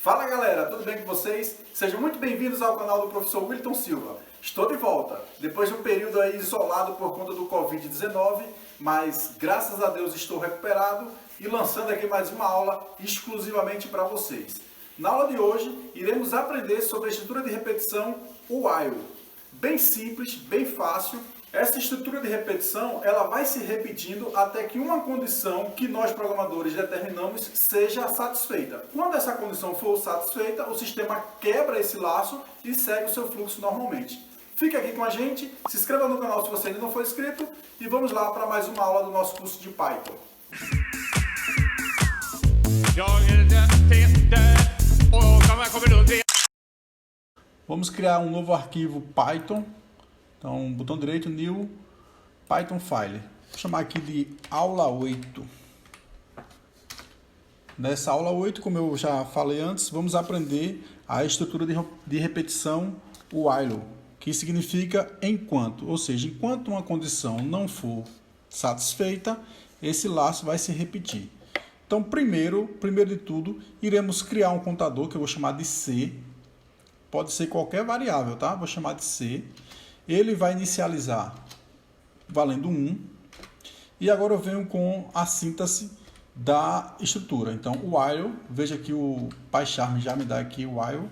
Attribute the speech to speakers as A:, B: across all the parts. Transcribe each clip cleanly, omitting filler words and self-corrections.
A: Fala galera, tudo bem com vocês? Sejam muito bem-vindos ao canal do professor Wilton Silva. Estou de volta, depois de um período aí isolado por conta do Covid-19, mas graças a Deus estou recuperado e lançando aqui mais uma aula exclusivamente para vocês. Na aula de hoje, iremos aprender sobre a estrutura de repetição while. Bem simples, bem fácil. Essa estrutura de repetição, ela vai se repetindo até que uma condição que nós programadores determinamos seja satisfeita. Quando essa condição for satisfeita, o sistema quebra esse laço e segue o seu fluxo normalmente. Fique aqui com a gente, se inscreva no canal se você ainda não for inscrito e vamos lá para mais uma aula do nosso curso de Python. Vamos criar um novo arquivo Python. Então, botão direito, New, Python File. Vou chamar aqui de aula 8. Nessa aula 8, como eu já falei antes, vamos aprender a estrutura de repetição while, que significa enquanto. Ou seja, enquanto uma condição não for satisfeita, esse laço vai se repetir. Então, primeiro de tudo, iremos criar um contador que eu vou chamar de C. Pode ser qualquer variável, tá? Vou chamar de C. Ele vai inicializar valendo 1. E agora eu venho com a síntese da estrutura. Então, o while, veja que o PyCharm já me dá aqui o while.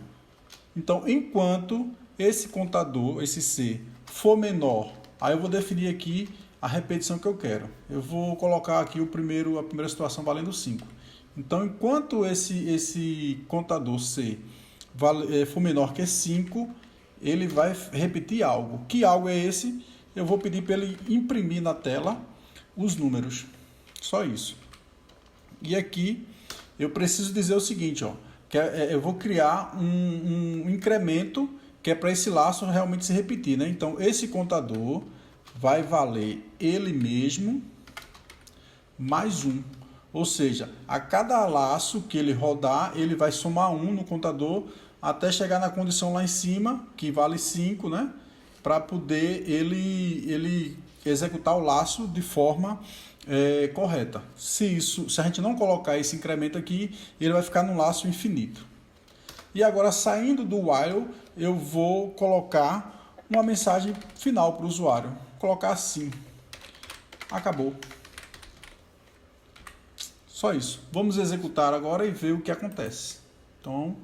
A: Então, enquanto esse contador, esse C, for menor, aí eu vou definir aqui a repetição que eu quero. Eu vou colocar aqui a primeira situação valendo 5. Então, enquanto esse contador C for menor que 5, ele vai repetir algo. Que algo é esse? Eu vou pedir para ele imprimir na tela os números. Só isso. E aqui eu preciso dizer o seguinte, ó, que eu vou criar um incremento que é para esse laço realmente se repetir, né? Então, esse contador vai valer ele mesmo mais 1. Ou seja, a cada laço que ele rodar, ele vai somar 1 no contador até chegar na condição lá em cima, que vale 5, né? Para poder ele executar o laço de forma correta. Se a gente não colocar esse incremento aqui, ele vai ficar no laço infinito. E agora, saindo do while, eu vou colocar uma mensagem final para o usuário. Vou colocar assim. Acabou. Só isso. Vamos executar agora e ver o que acontece. Então,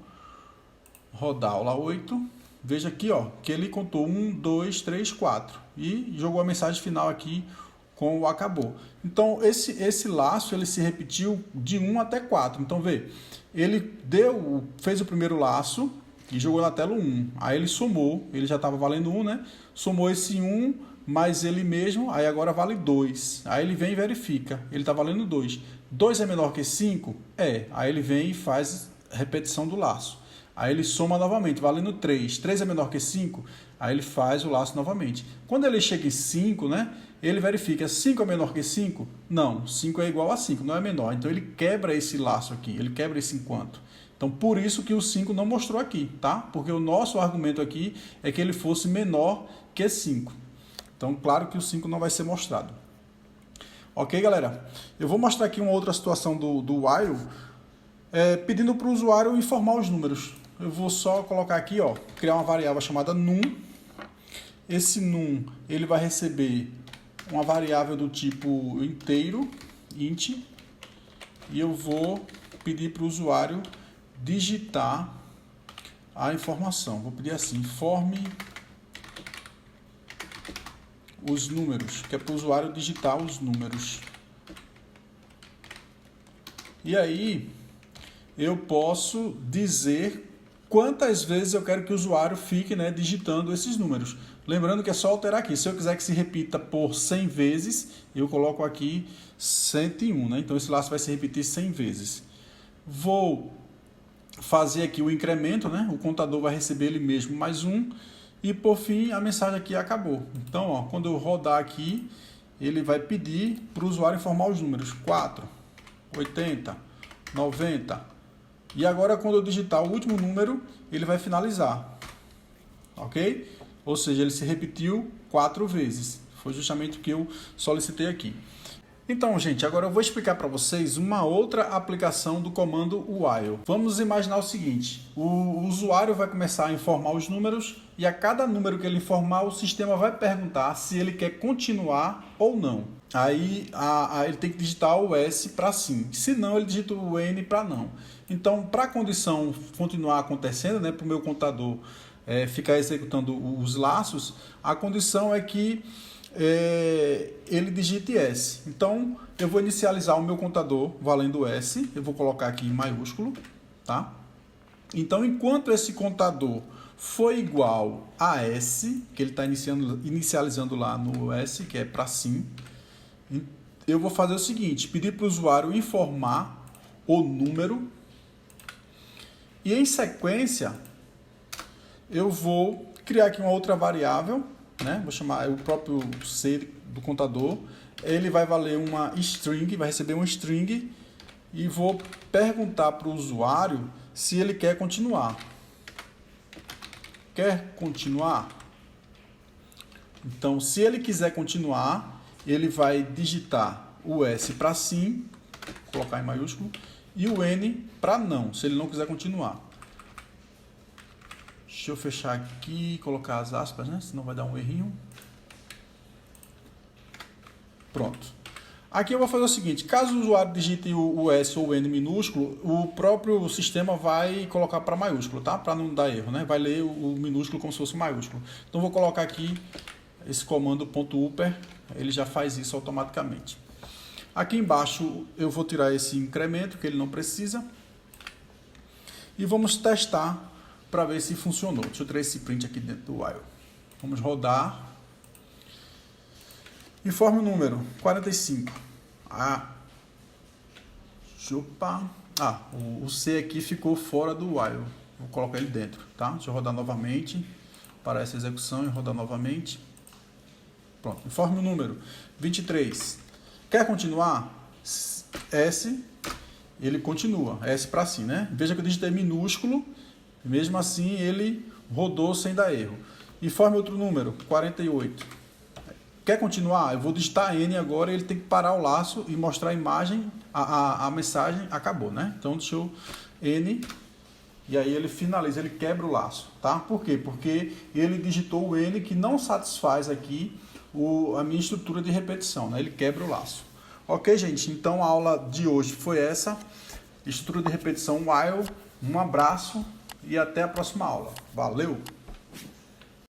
A: rodar aula 8, veja aqui, ó, que ele contou 1, 2, 3, 4 e jogou a mensagem final aqui com o acabou. Então, esse laço ele se repetiu de 1 até 4. Então, vê, ele fez o primeiro laço e jogou na tela 1. Aí ele somou, ele já estava valendo 1, né? Somou esse 1 mais ele mesmo, aí agora vale 2. Aí ele vem e verifica, ele está valendo 2. 2 é menor que 5? É. Aí ele vem e faz repetição do laço. Aí ele soma novamente, valendo 3. 3 é menor que 5? Aí ele faz o laço novamente. Quando ele chega em 5, né, ele verifica, 5 é menor que 5? Não, 5 é igual a 5, não é menor. Então ele quebra esse laço aqui, ele quebra esse enquanto. Então por isso que o 5 não mostrou aqui, tá? Porque o nosso argumento aqui é que ele fosse menor que 5. Então claro que o 5 não vai ser mostrado. Ok, galera? Eu vou mostrar aqui uma outra situação do while, pedindo para o usuário informar os números. Eu vou só colocar aqui, ó, criar uma variável chamada num. Esse num, ele vai receber uma variável do tipo inteiro, int, e eu vou pedir para o usuário digitar a informação. Vou pedir assim, informe os números, que é para o usuário digitar os números. E aí, eu posso dizer quantas vezes eu quero que o usuário fique, né, digitando esses números. Lembrando que é só alterar aqui. Se eu quiser que se repita por 100 vezes, eu coloco aqui 101. Né? Então, esse laço vai se repetir 100 vezes. Vou fazer aqui o incremento, né? O contador vai receber ele mesmo mais 1. E, por fim, a mensagem aqui acabou. Então, ó, quando eu rodar aqui, ele vai pedir para o usuário informar os números. 4, 80, 90... E agora, quando eu digitar o último número, ele vai finalizar. Ok? Ou seja, ele se repetiu 4 vezes. Foi justamente o que eu solicitei aqui. Então, gente, agora eu vou explicar para vocês uma outra aplicação do comando while. Vamos imaginar o seguinte: o usuário vai começar a informar os números e a cada número que ele informar, o sistema vai perguntar se ele quer continuar ou não. Aí ele tem que digitar o S para sim, se não ele digita o N para não. Então, para a condição continuar acontecendo, né, para o meu contador ficar executando os laços, a condição é que ele digite S. Então, eu vou inicializar o meu contador valendo S. Eu vou colocar aqui em maiúsculo, tá? Então, enquanto esse contador for igual a S, que ele está inicializando lá no S, que é para sim, eu vou fazer o seguinte: pedir para o usuário informar o número e, em sequência, eu vou criar aqui uma outra variável, né? Vou chamar o próprio C do contador. Ele vai valer uma string, vai receber uma string e vou perguntar para o usuário se ele quer continuar. Quer continuar? Então, se ele quiser continuar, ele vai digitar o S para sim, colocar em maiúsculo, e o N para não, se ele não quiser continuar. Deixa eu fechar aqui e colocar as aspas, né? Senão vai dar um errinho. Pronto. Aqui eu vou fazer o seguinte: caso o usuário digite o S ou o N minúsculo, o próprio sistema vai colocar para maiúsculo, tá? Para não dar erro, né? Vai ler o minúsculo como se fosse maiúsculo. Então vou colocar aqui esse comando .upper, ele já faz isso automaticamente. Aqui embaixo eu vou tirar esse incremento que ele não precisa e vamos testar para ver se funcionou. Deixa eu tirar esse print aqui dentro do while. Vamos rodar. Informe o número 45. O C aqui ficou fora do while. Vou colocar ele dentro, tá? Deixa eu rodar novamente. Para essa execução e rodar novamente. Pronto. Informe o número 23. Quer continuar? S. Ele continua. S para sim, né? Veja que eu digitei minúsculo. Mesmo assim, ele rodou sem dar erro. Informe outro número, 48. Quer continuar? Eu vou digitar N agora e ele tem que parar o laço e mostrar a imagem, a mensagem acabou, né? Então, deixa eu N e aí ele finaliza, ele quebra o laço, tá? Por quê? Porque ele digitou o N que não satisfaz aqui a minha estrutura de repetição, né? Ele quebra o laço. Ok, gente? Então, a aula de hoje foi essa. Estrutura de repetição while. Um abraço. E até a próxima aula. Valeu!